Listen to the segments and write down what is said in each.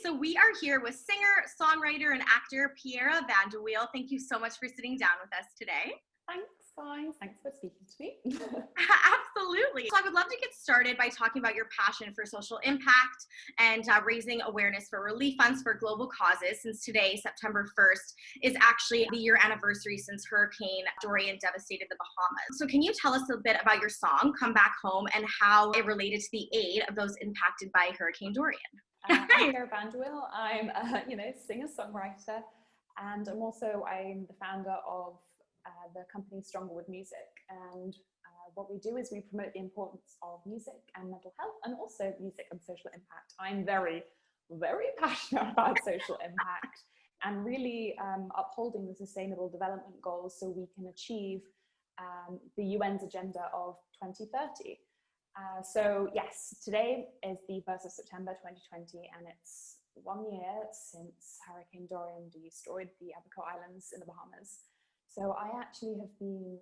so we are here with singer, songwriter, and actor Piera Van del Wiel. Thank you so much for sitting down with us today. Thanks, guys. Thanks for speaking to me. Absolutely. So I would love to get started by talking about your passion for social impact and raising awareness for relief funds for global causes, since today, September 1st, is actually the year anniversary since Hurricane Dorian devastated the Bahamas. So can you tell us a bit about your song, Come Back Home, and how it related to the aid of those impacted by Hurricane Dorian? I'm Piera Van del Wiel. I'm a singer-songwriter, and I'm the founder of the company Stronghold music. And what we do is we promote the importance of music and mental health, and also music and social impact. I'm very, very passionate about social impact and really upholding the sustainable development goals so we can achieve the UN's agenda of 2030. So yes, today is the 1st of September 2020, and it's 1 year since Hurricane Dorian destroyed the Abaco Islands in the Bahamas. So I actually have been,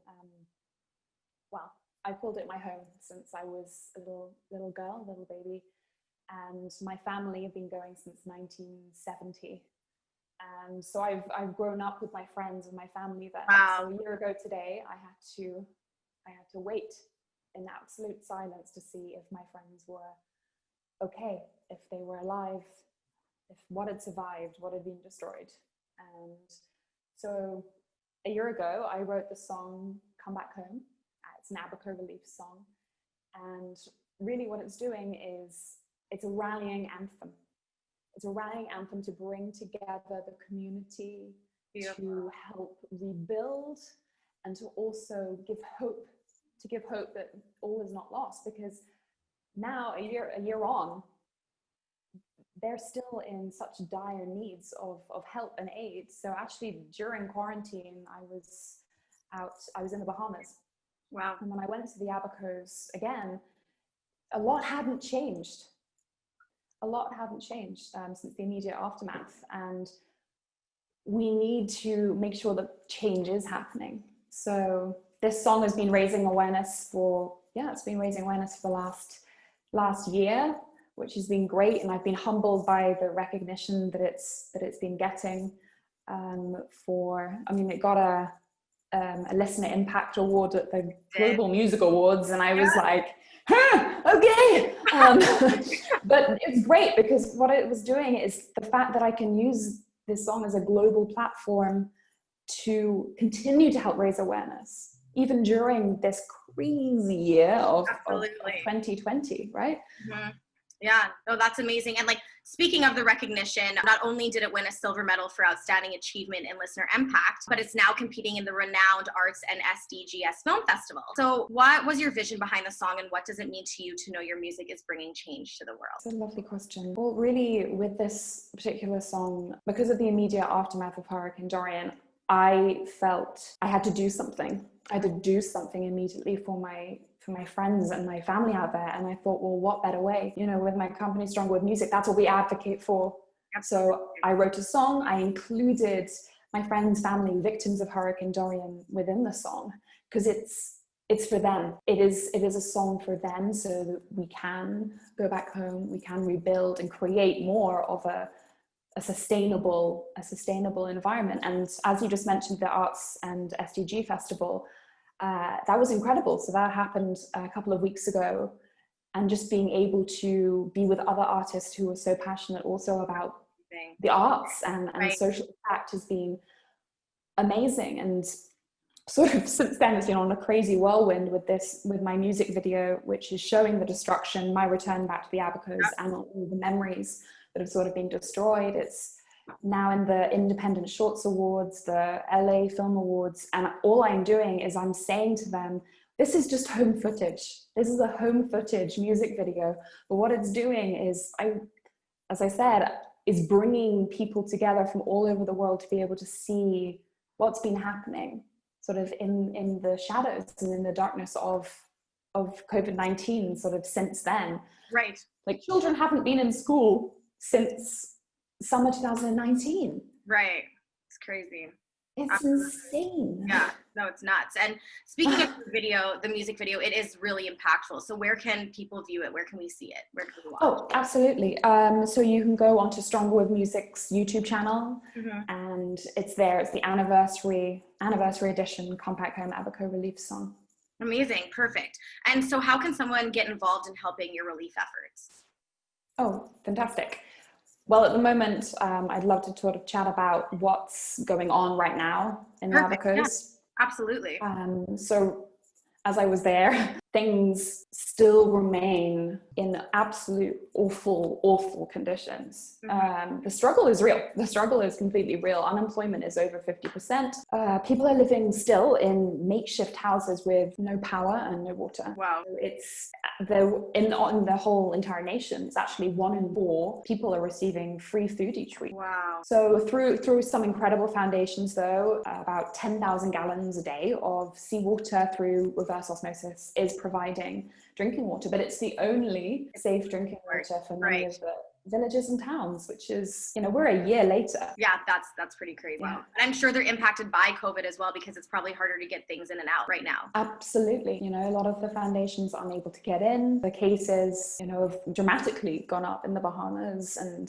I called it my home since I was a little girl, little baby, and my family have been going since 1970. And so I've grown up with my friends and my family there. Wow. So a year ago today, I had to wait in absolute silence to see if my friends were okay, if they were alive, if what had survived, what had been destroyed. And so a year ago, I wrote the song Come Back Home. It's an Abaco relief song. And really what it's doing is it's a rallying anthem. It's a rallying anthem to bring together the community, to help rebuild, and to also give hope that all is not lost, because now a year on, they're still in such dire needs of help and aid. So actually during quarantine, I was in the Bahamas. Wow. And when I went to the Abacos again, a lot hadn't changed. A lot hadn't changed since the immediate aftermath. And we need to make sure that change is happening. So this song has been raising awareness for the last year, which has been great. And I've been humbled by the recognition that it's been getting it got a Listener Impact Award at the Global Music Awards, and I was like, okay. But it's great because what it was doing is the fact that I can use this song as a global platform to continue to help raise awareness, even during this crazy year of 2020, right? Mm-hmm. Yeah, no, that's amazing. And speaking of the recognition, not only did it win a silver medal for outstanding achievement in listener impact, but it's now competing in the renowned Arts and SDGs Film Festival. So what was your vision behind the song, and what does it mean to you to know your music is bringing change to the world? That's a lovely question. Well, really, with this particular song, because of the immediate aftermath of Hurricane Dorian, I felt I had to do something. I had to do something immediately for my friends and my family out there. And I thought, well, what better way? With my company, Stronghold Music, that's what we advocate for. So I wrote a song. I included my friends, family, victims of Hurricane Dorian within the song, because it's for them. It is a song for them, so that we can go back home, we can rebuild and create more of a sustainable environment. And as you just mentioned, the Arts and SDG Festival, that was incredible. So that happened a couple of weeks ago, and just being able to be with other artists who are so passionate also about the arts and social impact has been amazing. And sort of since then it's been on a crazy whirlwind with my music video, which is showing the destruction, my return back to the Abacos, and all the memories that have sort of been destroyed. It's now in the Independent Shorts Awards, the LA Film Awards, and all I'm doing is I'm saying to them, this is just home footage. This is a home footage music video. But what it's doing is, as I said, is bringing people together from all over the world to be able to see what's been happening sort of in the shadows and in the darkness of COVID-19 sort of since then. Right. Children haven't been in school since summer 2019. Right. It's crazy. It's insane. Yeah, no, it's nuts. And speaking of the video, the music video, it is really impactful. So where can people view it? Where can we see it? Where can we watch? Oh, absolutely. So you can go onto Stronghold Music's YouTube channel, and it's there. It's the anniversary edition Compact Home Abaco relief song. Amazing, perfect. And so how can someone get involved in helping your relief efforts? Oh, fantastic. Well, at the moment, I'd love to sort of chat about what's going on right now in the Abacos. Yeah, absolutely. So as I was there, things still remain in absolute awful conditions. The struggle is real. The struggle is completely real. Unemployment is over 50%. People are living still in makeshift houses with no power and no water. Wow. It's in the whole entire nation, it's actually 1 in 4 people are receiving free food each week. Wow. So through some incredible foundations, though, about 10,000 gallons a day of seawater through reverse osmosis is providing drinking water, but it's the only safe drinking water for many of the villages and towns, which is, we're a year later. Yeah, that's pretty crazy. Yeah. Wow. And I'm sure they're impacted by COVID as well, because it's probably harder to get things in and out right now. Absolutely. A lot of the foundations aren't able to get in. The cases, have dramatically gone up in the Bahamas, and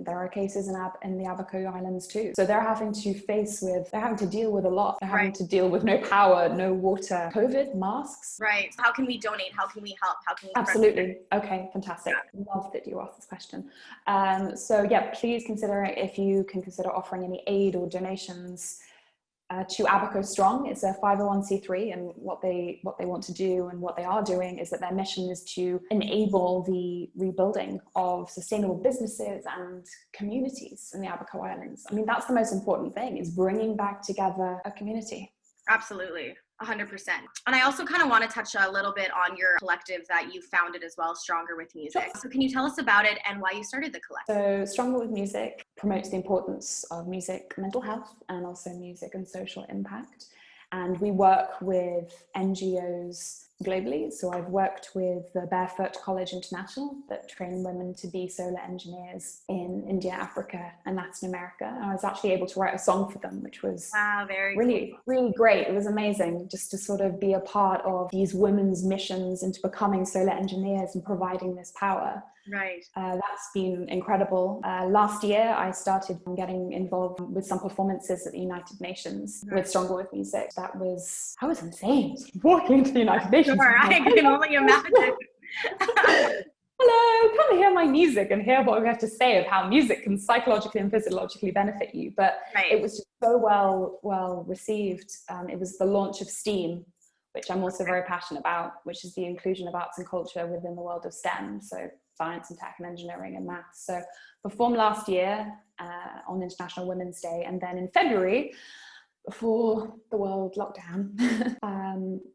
there are cases in the Abaco Islands too. So they're having to deal with a lot. They're having to deal with no power, no water, COVID, masks. Right. So how can we donate? How can we help? How can we? Absolutely. Okay, fantastic. Love that you asked this question. So yeah, please consider, if you can consider offering any aid or donations to Abaco Strong. It's a 501c3, and what they want to do and what they are doing is that their mission is to enable the rebuilding of sustainable businesses and communities in the Abaco Islands. I mean, that's the most important thing, is bringing back together a community. Absolutely. 100%. And I also kind of want to touch a little bit on your collective that you founded as well, Stronger with Music. Sure. So can you tell us about it and why you started the collective? So Stronger with Music promotes the importance of music, mental health, and also music and social impact. And we work with NGOs globally. So I've worked with the Barefoot College International that train women to be solar engineers in India, Africa, and Latin America. And I was actually able to write a song for them, which was really great. It was amazing just to sort of be a part of these women's missions into becoming solar engineers and providing this power. Right. That's been incredible. Last year, I started getting involved with some performances at the United Nations with Stronger with Music. That was insane. Walking into the United Nations. Sure, I can only imagine. Hello, come hear my music and hear what we have to say of how music can psychologically and physiologically benefit you. But it was just so well received. It was the launch of STEAM, which I'm also very passionate about, which is the inclusion of arts and culture within the world of STEM. So science and tech and engineering and maths. So performed last year on International Women's Day, and then in February, before the world lockdown,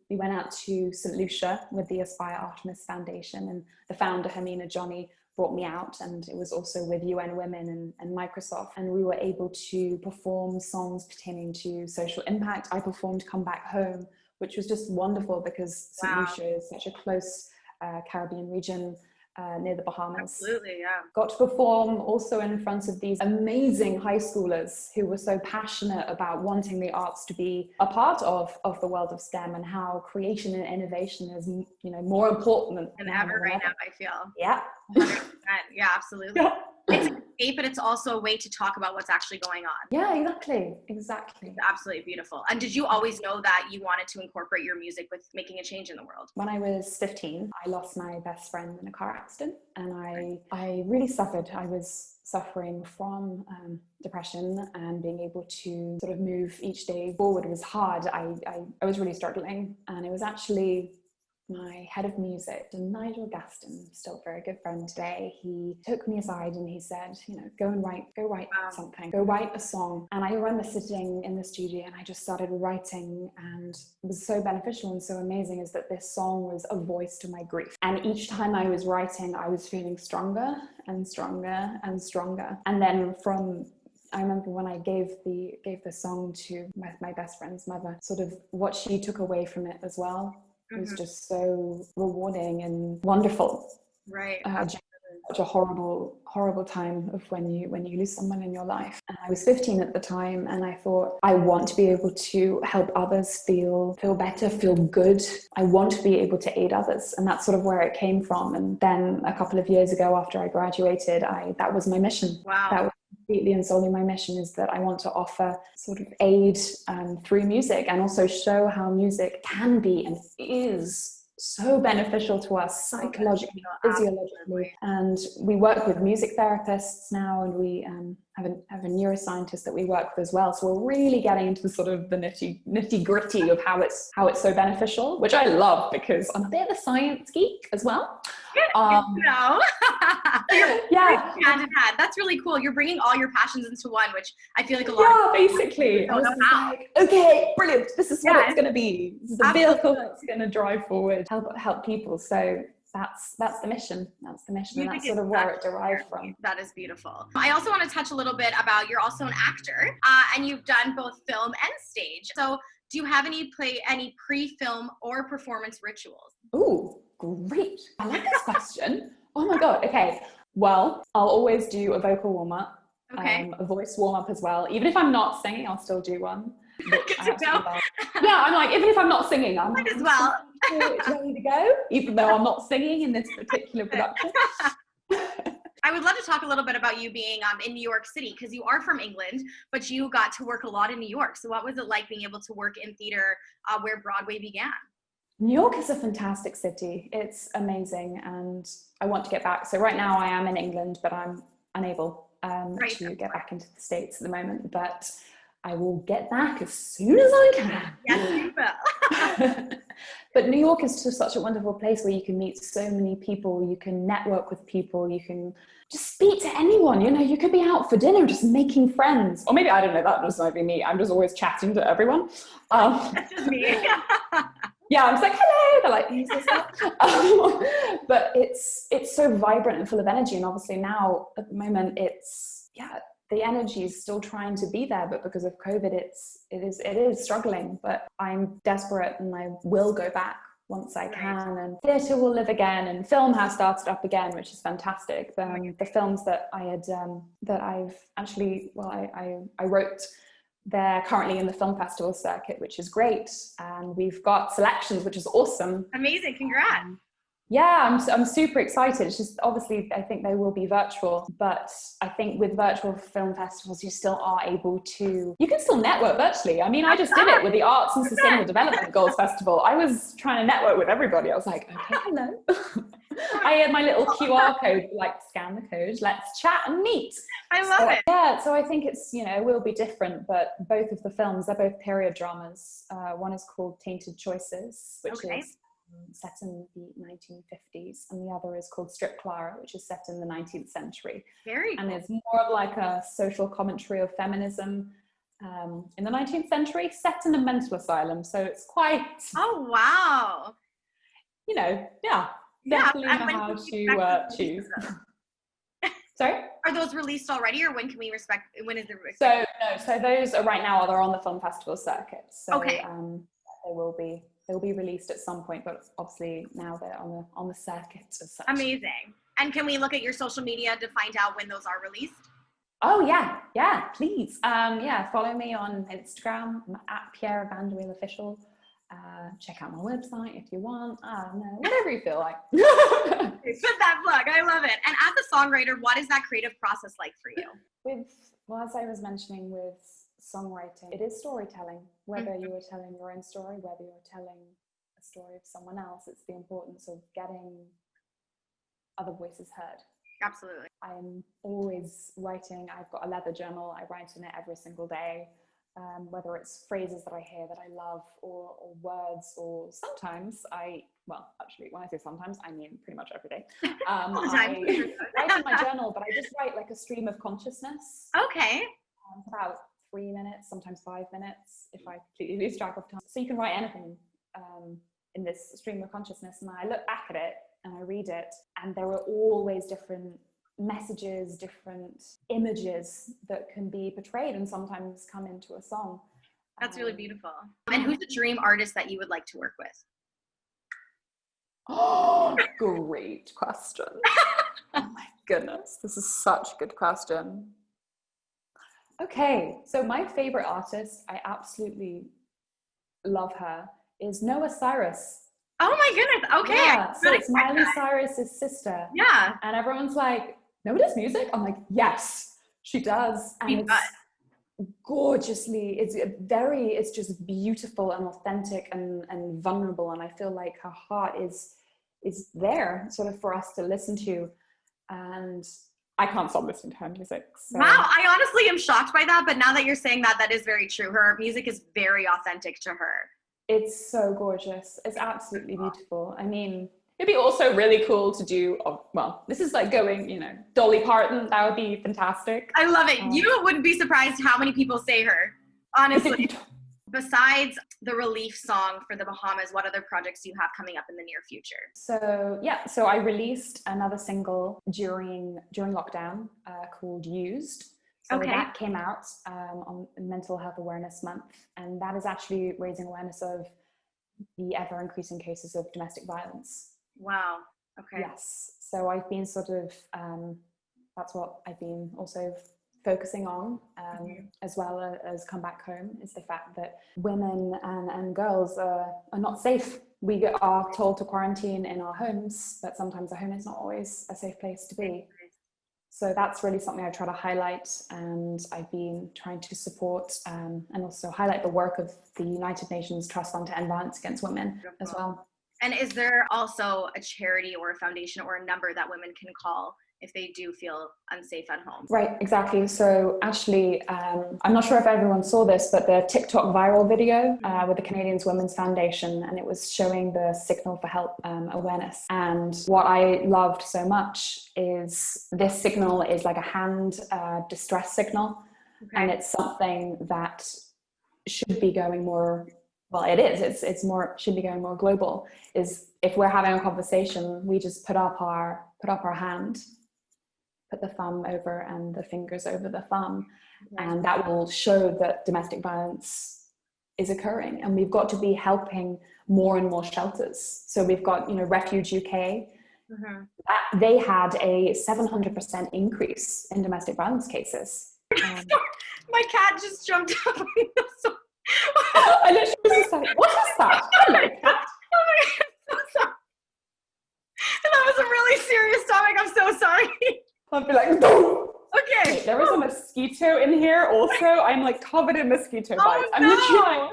we went out to St. Lucia with the Aspire Artemis Foundation, and the founder, Hermina Johnny, brought me out, and it was also with UN Women and Microsoft, and we were able to perform songs pertaining to social impact. I performed Come Back Home, which was just wonderful because St. Lucia is such a close Caribbean region near the Bahamas. Absolutely, yeah. Got to perform also in front of these amazing high schoolers who were so passionate about wanting the arts to be a part of the world of STEM, and how creation and innovation is, more important than ever right now, I feel. Yeah. 100%. Yeah, absolutely. Yeah. It's an escape, but it's also a way to talk about what's actually going on. Yeah, exactly. It's absolutely beautiful. And did you always know that you wanted to incorporate your music with making a change in the world? When I was 15, I lost my best friend in a car accident, and I really suffered. I was suffering from depression, and being able to sort of move each day forward was hard. I was really struggling, and it was actually my head of music, Nigel Gaston, still a very good friend today. He took me aside and he said, go write something, go write a song. And I remember sitting in the studio and I just started writing, and it was so beneficial and so amazing is that this song was a voice to my grief. And each time I was writing, I was feeling stronger and stronger and stronger. And then I remember when I gave the song to my best friend's mother, sort of what she took away from it as well. It was just so rewarding and wonderful. Right. such a horrible, horrible time of when you lose someone in your life. And I was 15 at the time, and I thought, I want to be able to help others feel better, feel good. I want to be able to aid others, and that's sort of where it came from. And then a couple of years ago, after I graduated, that was my mission. Wow. That was completely and solely my mission, is that I want to offer sort of aid through music, and also show how music can be and is so beneficial to us psychologically, physiologically. And we work with music therapists now, and we have a neuroscientist that we work with as well. So we're really getting into the sort of the nitty gritty of how it's so beneficial, which I love because I'm a bit of a science geek as well. Yeah. Yeah. That's really cool. You're bringing all your passions into one, which I feel like a lot. Yeah, basically. I was like, okay, brilliant. This is what it's going to be. This is the vehicle that's going to drive forward, help people. So that's the mission. That's the mission. And that's sort of where it derived from. That is beautiful. I also want to touch a little bit about, you're also an actor, and you've done both film and stage. So do you have any pre-film or performance rituals? Ooh, great. I like this question. Oh my God. Okay. Well, I'll always do a vocal warm-up, a voice warm-up as well. Even if I'm not singing, I'll still do one. Yeah, I'm like, even if I'm not singing, I'm might as well. It's ready to go, even though I'm not singing in this particular production. I would love to talk a little bit about you being in New York City, because you are from England, but you got to work a lot in New York. So what was it like being able to work in theater where Broadway began? New York is a fantastic city. It's amazing, and I want to get back. So right now I am in England, but I'm unable to get back into the States at the moment. But I will get back as soon as I can. Yes, you will. But New York is just such a wonderful place where you can meet so many people, you can network with people, you can just speak to anyone. You know, you could be out for dinner just making friends. Or maybe, I don't know, that just might be me. I'm just always chatting to everyone. That's just me. Yeah, I'm just like, hello. They're like, who's this? But it's so vibrant and full of energy. And obviously now at the moment, the energy is still trying to be there, but because of COVID, it is struggling. But I'm desperate, and I will go back once I can. And theatre will live again, and film has started up again, which is fantastic. The films that I've actually, I wrote, they're currently in the film festival circuit, which is great. And we've got selections, which is awesome. Amazing, congrats. Yeah, I'm super excited. It's just, obviously, I think they will be virtual, but I think with virtual film festivals, you still are able to, you can still network virtually. I mean, I just did it with the Arts and Sustainable Development Goals Festival. I was trying to network with everybody. I was like, okay, hello. I had my little QR code, like scan the code, let's chat and meet. I love it. Yeah, so I think it's, it will be different, but both of the films, they're both period dramas. One is called Tainted Choices, which is set in the 1950s, and the other is called Strip Clara, which is set in the 19th century. Very cool. And it's more of like a social commentary of feminism in the 19th century, set in a mental asylum. So it's quite... Oh, wow. Definitely know how to choose. Sorry? Are those released already, or when is the release? So those are right now, they're on the film festival circuit. So they'll be released at some point, but obviously now they're on the circuit as such. Amazing. And can we look at your social media to find out when those are released? Oh yeah, please. Follow me on Instagram. I'm at Piera Van del Wiel Official. Check out my website if you want. Whatever you feel like. Put that plug. I love it. And as a songwriter, what is that creative process like for you? As I was mentioning with songwriting, it is storytelling. Whether you are telling your own story, whether you're telling a story of someone else, it's the importance of getting other voices heard. Absolutely. I'm always writing. I've got a leather journal. I write in it every single day. Whether it's phrases that I hear that I love, or words, or sometimes actually, when I say sometimes, I mean pretty much every day. I write in my journal, but I just write like a stream of consciousness. Okay. About 3 minutes, sometimes 5 minutes, if I completely lose track of time. So you can write anything in this stream of consciousness, and I look back at it and I read it, and there are always different messages, different images that can be portrayed and sometimes come into a song. That's really beautiful. And who's the dream artist that you would like to work with? Oh, great question. Oh my goodness, this is such a good question. Okay, so my favorite artist, I absolutely love her, is Noah Cyrus. Oh my goodness. Okay. Yeah, so it's Miley Cyrus's sister. Yeah. And everyone's like, Noah does music? I'm like, yes, she does. And it's gorgeously, it's just beautiful and authentic and vulnerable. And I feel like her heart is there sort of for us to listen to. And I can't stop listening to her music. So. Wow, I honestly am shocked by that, but now that you're saying that, that is very true. Her music is very authentic to her. It's so gorgeous. It's absolutely beautiful. I mean, it'd be also really cool to do, well, this is like going, you know, Dolly Parton. That would be fantastic. I love it. You wouldn't be surprised how many people say her, honestly. Besides the relief song for the Bahamas, what other projects do you have coming up in the near future? So yeah, so I released another single during lockdown called Used. So that came out on Mental Health Awareness Month, and that is actually raising awareness of the ever increasing cases of domestic violence. Wow. Okay. Yes. So I've been sort of that's what I've been also focusing on, as well as Come Back Home, is the fact that women and girls are not safe. We are told to quarantine in our homes, but sometimes a home is not always a safe place to be. So that's really something I try to highlight, and I've been trying to support and also highlight the work of the United Nations Trust Fund to End Violence Against Women as well. And is there also a charity or a foundation or a number that women can call if they do feel unsafe at home? Right, exactly. So actually, I'm not sure if everyone saw this, but the TikTok viral video with the Canadians Women's Foundation, and it was showing the Signal for Help awareness. And what I loved so much is this signal is like a hand distress signal. And it's something that should be going more, well, it is, it's more, should be going more global, is if we're having a conversation, we just put up our hand, put the thumb over and the fingers over the thumb, and that will show that domestic violence is occurring. And we've got to be helping more and more shelters. So we've got, you know, Refuge UK, they had a 700% increase in domestic violence cases. My cat just jumped up. I literally was just like, what is that? Hello, cat. Oh my God, I'm so sorry. That was a really serious topic. I'm so sorry. I'll be like, no. Okay. Wait, there was a mosquito in here also. I'm like covered in mosquito bites. I'm literally.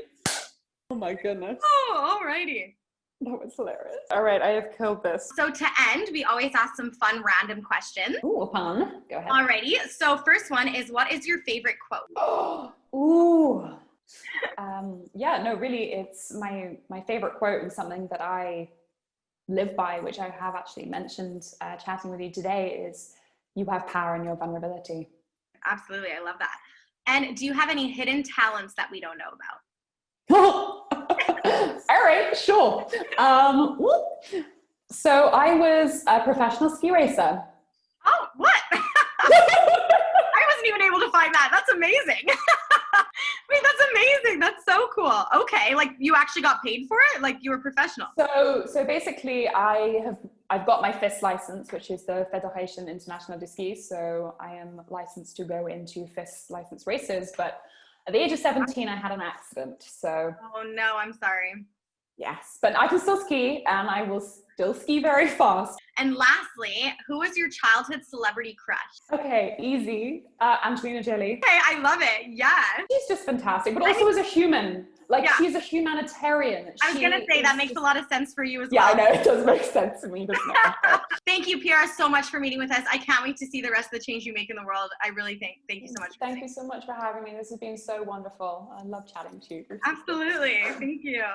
Oh my goodness. Oh, alrighty. That was hilarious. All right, I have killed this. So to end, we always ask some fun random questions. Ooh, fun. Go ahead. Alrighty. So first one is, what is your favorite quote? Oh, ooh. Yeah, no, really, it's my favorite quote, and something that I live by, which I have actually mentioned chatting with you today, is you have power in your vulnerability. Absolutely, I love that. And do you have any hidden talents that we don't know about? All right, sure. So I was a professional ski racer. Oh, what? I wasn't even able to find that. That's amazing. Wait, that's amazing. That's so cool. Okay, like you actually got paid for it? Like you were professional? So basically I've got my FIS license, which is the Fédération Internationale de Ski. So I am licensed to go into FIS licensed races, but at the age of 17, I had an accident. So. Oh no, I'm sorry. Yes, but I can still ski, and I will still ski very fast. And lastly, who was your childhood celebrity crush? Okay, easy. Angelina Jolie. Okay, I love it. Yeah. She's just fantastic, but also as a human. Like, she's a humanitarian. I was going to say, that makes a lot of sense for you as well. Yeah, I know, it does make sense to me, doesn't it? Thank you, Piera, so much for meeting with us. I can't wait to see the rest of the change you make in the world. I really thank you so much. Thank you so much for having me. This has been so wonderful. I love chatting to you. Absolutely. Thank you.